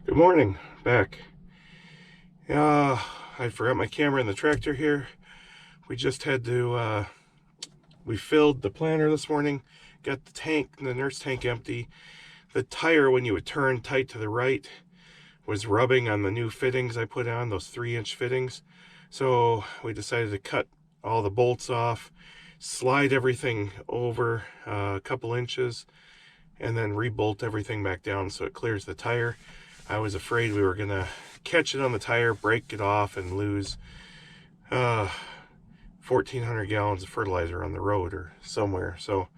Good morning, back. I forgot my camera in the tractor here. We just had to, we filled the planter this morning, got the nurse tank empty. The tire, when you would turn tight to the right, was rubbing on the new fittings I put on, those 3-inch fittings. So we decided to cut all the bolts off, slide everything over a couple inches, and then rebolt everything back down so it clears the tire. I was afraid we were gonna catch it on the tire, break it off, and lose 1,400 gallons of fertilizer on the road or somewhere. So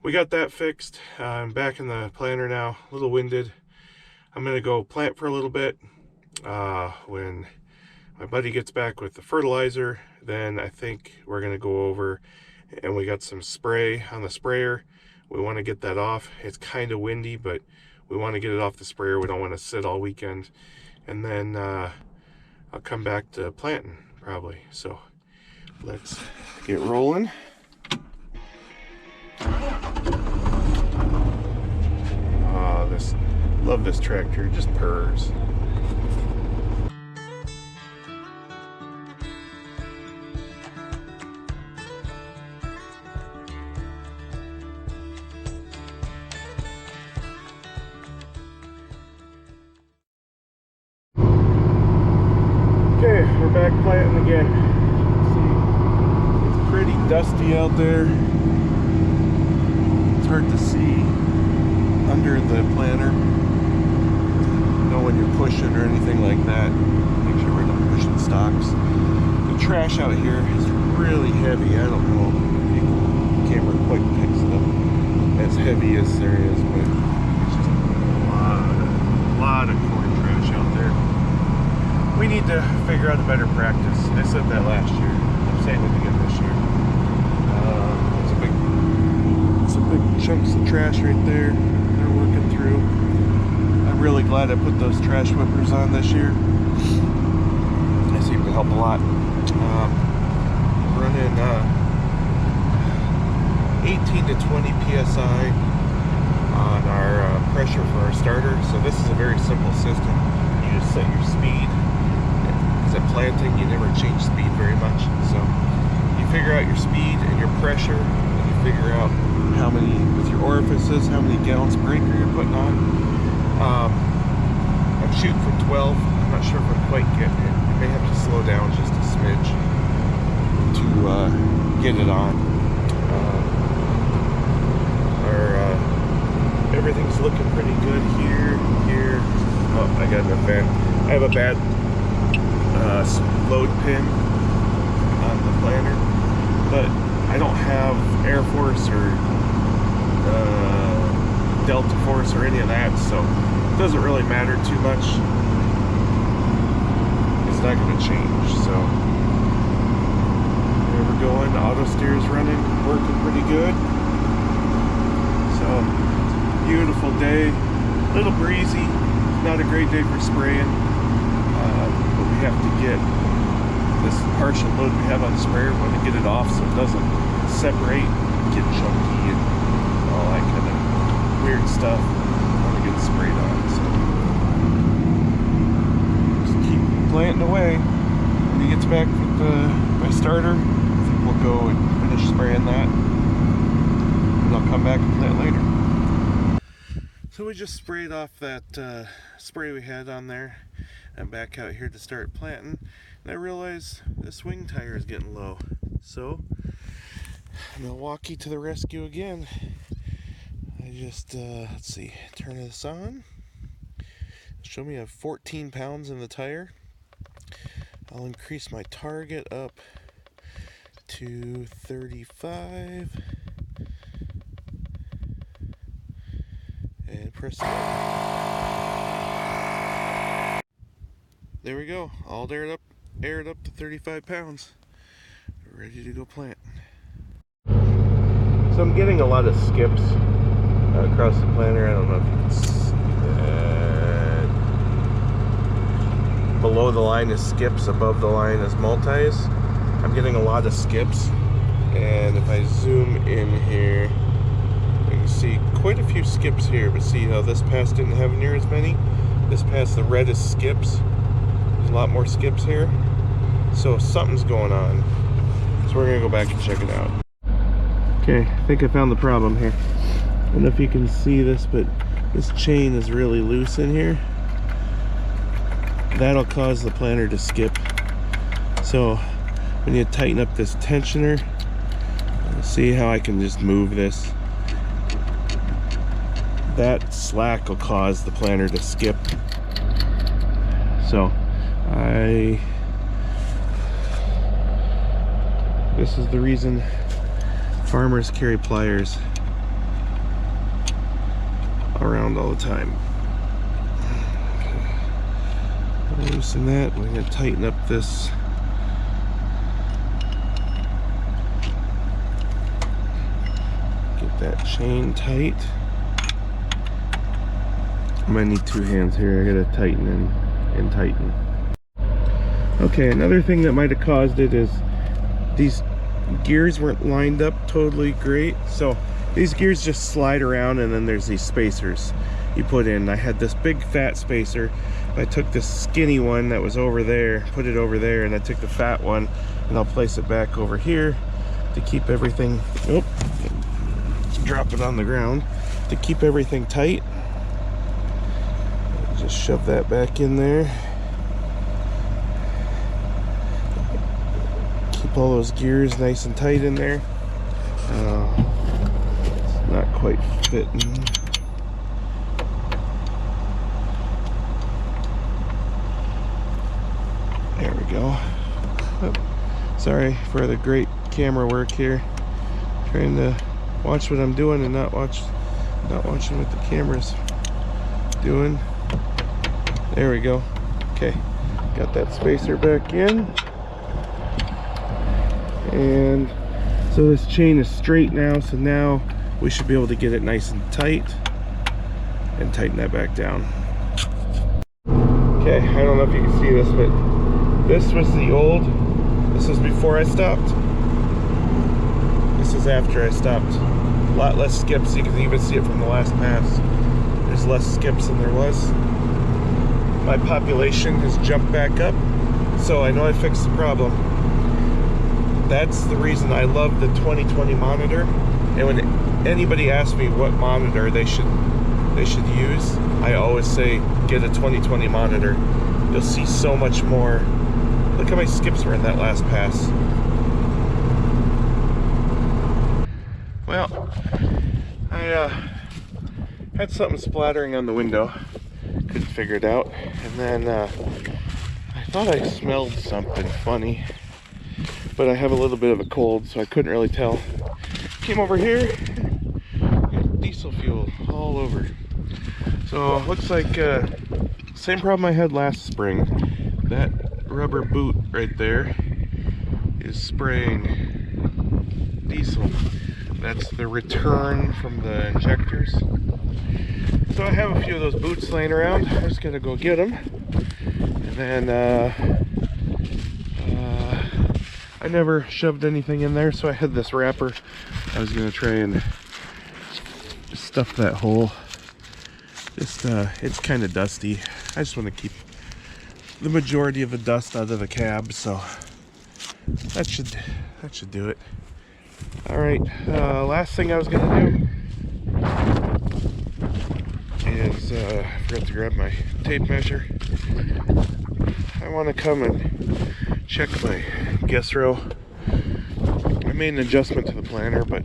we got that fixed. I'm back in the planter now, a little winded. I'm gonna go plant for a little bit. When my buddy gets back with the fertilizer, then I think we're gonna go over, and we got some spray on the sprayer. We want to get that off. It's kind of windy, but we want to get it off the sprayer. We don't want to sit all weekend. And then I'll come back to planting probably. So let's get rolling. Love this tractor. It just purrs. Okay, we're back planting again. See, it's pretty dusty out there. It's hard to see under the planter. You know, when you're pushing or anything like that, make sure we're not pushing stocks. The trash out here is really heavy. I don't know if the camera quite picks it up as heavy as there is, but it's just a lot of corn trash out there. We need to figure out a better practice. I said that last year. I'm saying it again this year. It's a big chunks of trash right there. They're working through. I'm really glad I put those trash whippers on this year. They seem to help a lot. Running 18 to 20 psi on our pressure for our starter. So this is a very simple system. You just set your speed. At planting, you never change speed very much, so you figure out your speed and your pressure, and you figure out how many, with your orifices, how many gallons per acre you're putting on. I'm shooting for 12. I'm not sure if I'm quite getting it. I may have to slow down just a smidge to get it on. Everything's looking pretty good here. Oh, I got an event. I have a bad load pin on the planter, but I don't have Air Force or Delta Force or any of that, so it doesn't really matter too much. It's not going to change. So there we're going. The auto steer is running, working pretty good. So beautiful day, a little breezy, not a great day for spraying. But we have to get this partial load we have on the sprayer. We want to get it off so it doesn't separate, get chunky, and all that kind of weird stuff. I want to get it sprayed on. So just keep planting away. When he gets back with my starter, I think we'll go and finish spraying that, and I'll come back and plant later. So we just sprayed off that spray we had on there. I'm back out here to start planting, and I realize this wing tire is getting low. So Milwaukee to the rescue again. I just let's see, turn this on. Show me I have 14 pounds in the tire. I'll increase my target up to 35 and press it. There we go, all aired up to 35 pounds. Ready to go plant. So I'm getting a lot of skips across the planter. I don't know if you can see that. Below the line is skips, above the line is multis. I'm getting a lot of skips, and if I zoom in here, you can see quite a few skips here, but see how this pass didn't have near as many? This past the reddest skips. There's a lot more skips here. So something's going on. So we're gonna go back and check it out. Okay, I think I found the problem here. I don't know if you can see this, but this chain is really loose in here. That'll cause the planter to skip. So when you tighten up this tensioner, see how I can just move this? That slack will cause the planter to skip. So this is the reason farmers carry pliers around all the time. Okay. Loosen that. We're going to tighten up this. Get that chain tight. I might need two hands here. I gotta tighten and tighten. Okay, another thing that might have caused it is these gears weren't lined up totally great. So these gears just slide around, and then there's these spacers you put in. I had this big fat spacer. I took this skinny one that was over there, put it over there, and I took the fat one and I'll place it back over here to keep everything, drop it on the ground, to keep everything tight. Just shove that back in there. Keep all those gears nice and tight in there. It's not quite fitting. There we go. Oh, sorry for the great camera work here. Trying to watch what I'm doing and not watching what the camera's doing. There we go. Okay, got that spacer back in. And so this chain is straight now, so now we should be able to get it nice and tight and tighten that back down. Okay, I don't know if you can see this, but this was the old, this was before I stopped. This is after I stopped. A lot less skips. You can even see it from the last pass. There's less skips than there was. My population has jumped back up, so I know I fixed the problem. That's the reason I love the 2020 monitor. And when anybody asks me what monitor they should use, I always say get a 2020 monitor. You'll see so much more. Look how many skips were in that last pass. Well, I had something splattering on the window. Couldn't figure it out, and then I thought I smelled something funny, but I have a little bit of a cold, so I couldn't really tell. Came over here, got diesel fuel all over. So looks like same problem I had last spring. That rubber boot right there is spraying diesel. That's the return from the injectors. So I have a few of those boots laying around. I'm just gonna go get them. And then I never shoved anything in there, so I had this wrapper. I was gonna try and stuff that hole. Just it's kind of dusty. I just want to keep the majority of the dust out of the cab, so that should do it. All right, last thing I was gonna do is I forgot to grab my tape measure. I want to come and check my guess row. I made an adjustment to the planter, but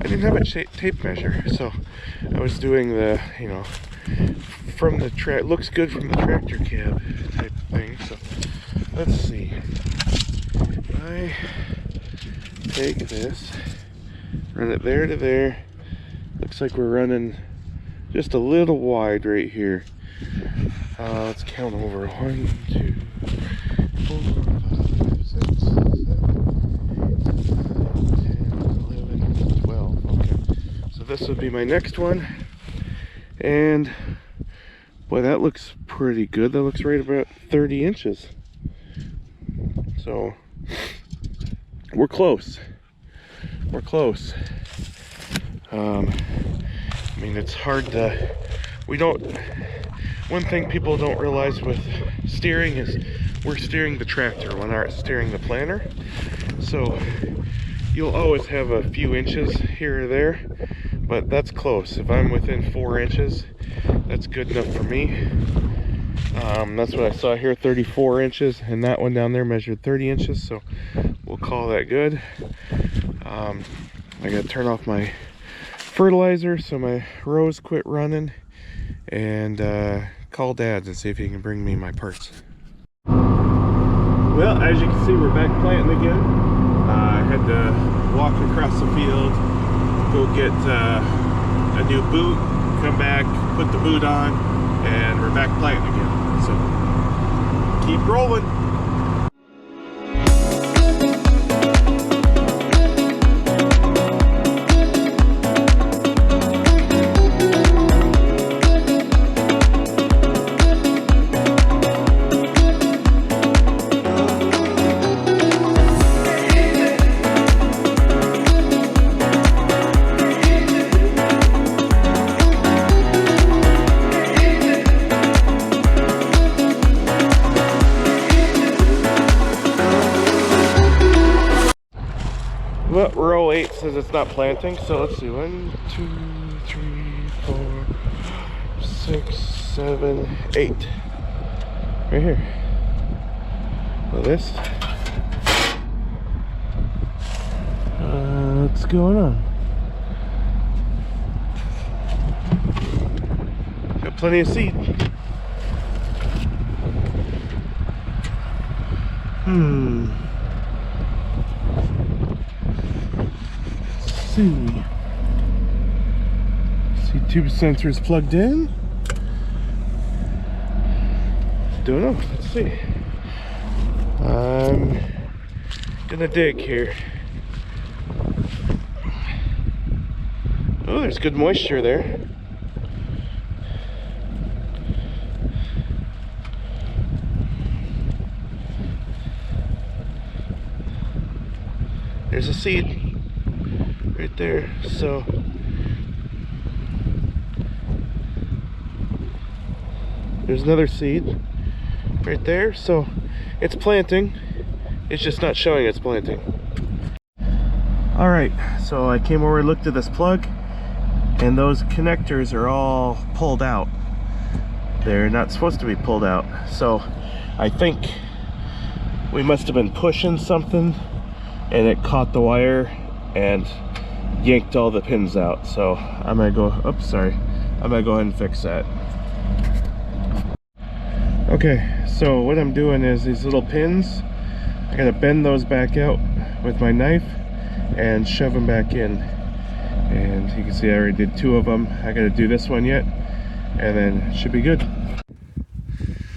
I didn't have a tape measure, so I was doing the, you know, from the track. Looks good from the tractor cab type thing. So let's see. I take this, run it there to there. Looks like we're running just a little wide right here. Let's count over. 1, 2, 4, 5, 6, 7, 8, 9, 10, 11, 12. Okay. So this would be my next one. And boy, that looks pretty good. That looks right about 30 inches. So we're close. We're close. I mean, it's hard to, we don't One thing people don't realize with steering is we're steering the tractor, we're not steering the planter. So you'll always have a few inches here or there, but that's close. If I'm within 4 inches, that's good enough for me. That's what I saw here, 34 inches, and that one down there measured 30 inches, so we'll call that good. I gotta turn off my fertilizer so my rows quit running, and call Dad and see if he can bring me my parts. Well, as you can see, we're back planting again. I had to walk across the field, go get a new boot, come back, put the boot on, and we're back planting again. So keep rolling. Well, row 8 says it's not planting, so let's see. 1, 2, 3, 4, 6, 7, 8. Right here. Well, this. What's going on? Got plenty of seed. See tube sensors plugged in. Don't know. Let's see. I'm gonna dig here. Oh, there's good moisture there. There's a seed right there, so there's another seed right there, so it's planting. It's just not showing it's planting. All right, so I came over and looked at this plug, and those connectors are all pulled out. They're not supposed to be pulled out, so I think we must have been pushing something and it caught the wire and yanked all the pins out. So I'm gonna go, oops, sorry. I'm gonna go ahead and fix that. Okay, so what I'm doing is these little pins, I gotta bend those back out with my knife and shove them back in. And you can see I already did 2 of them. I gotta do this one yet, and then it should be good.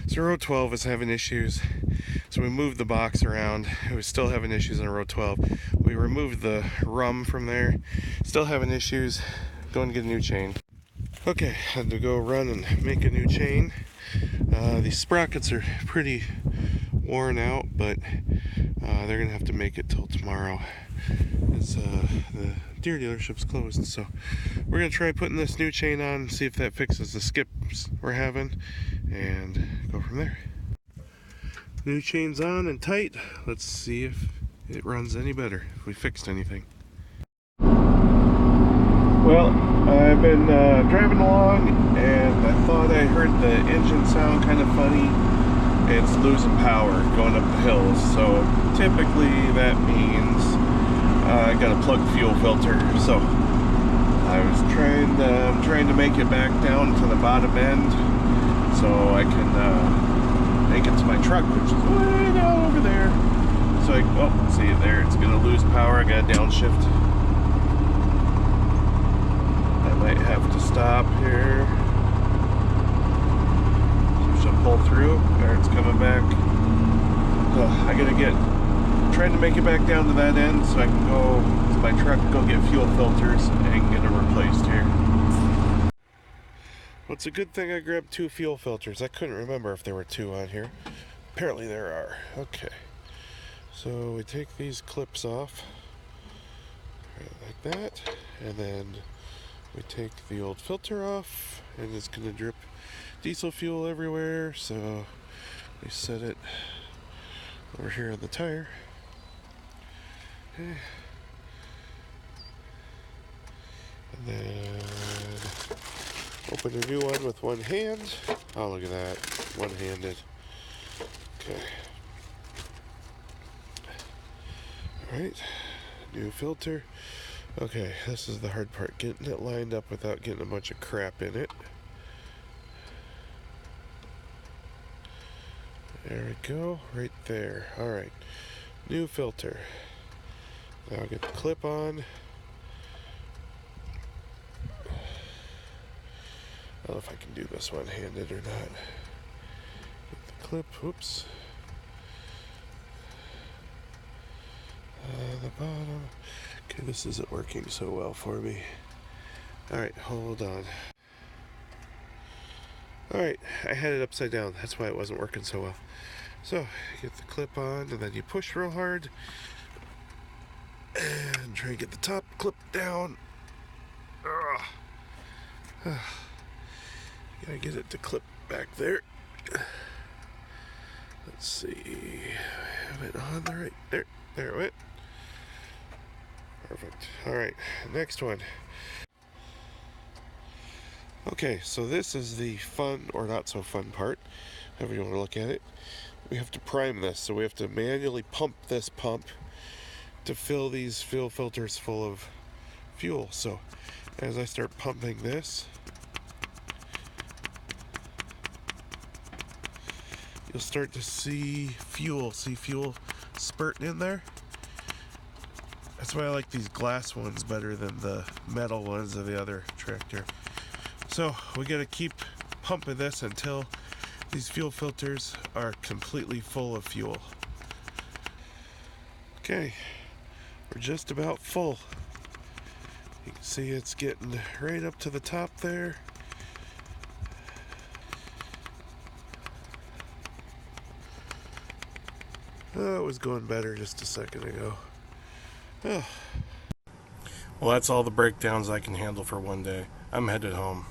So row 12 is having issues. So we moved the box around. It was still having issues on row 12. We removed the rum from there. Still having issues. Going to get a new chain. Okay, had to go run and make a new chain. These sprockets are pretty worn out, but they're gonna have to make it till tomorrow, as the deer dealership's closed. So we're gonna try putting this new chain on, see if that fixes the skips we're having, and go from there. New chain's on and tight. Let's see if it runs any better, if we fixed anything. Well, I've been driving along, and I thought I heard the engine sound kind of funny. It's losing power going up the hills, so typically that means I got a plug fuel filter. So I was trying to make it back down to the bottom end so I can make it to my truck, which is way down over there. So oh, see it there, it's gonna lose power. I gotta downshift. I might have to stop here. So she'll pull through. There, it's coming back. So I gotta trying to make it back down to that end so I can go to my truck, go get fuel filters and get them replaced here. Well, it's a good thing I grabbed 2 fuel filters. I couldn't remember if there were 2 on here. Apparently there are. Okay. So we take these clips off, right like that, and then we take the old filter off, and it's going to drip diesel fuel everywhere, so we set it over here on the tire. Okay. And then open a new one with one hand. Oh, look at that. One-handed. Okay. Alright. New filter. Okay, this is the hard part. Getting it lined up without getting a bunch of crap in it. There we go. Right there. Alright. New filter. Now I'll get the clip on. I don't know if I can do this one-handed or not. Get the clip, whoops. The bottom. Okay, this isn't working so well for me. Alright, hold on. Alright, I had it upside down. That's why it wasn't working so well. So, get the clip on, and then you push real hard. And try and get the top clip down. Gotta get it to clip back there. Let's see. Have it on the right there. There it went. Perfect. Alright, next one. Okay, so this is the fun or not so fun part, however you want to look at it. We have to prime this, so we have to manually pump this pump to fill these fuel filters full of fuel. So as I start pumping this, you'll start to see fuel spurting in there. That's why I like these glass ones better than the metal ones of the other tractor. So we gotta keep pumping this until these fuel filters are completely full of fuel. Okay, we're just about full. You can see it's getting right up to the top there. Oh, it was going better just a second ago. Oh. Well, that's all the breakdowns I can handle for one day. I'm headed home.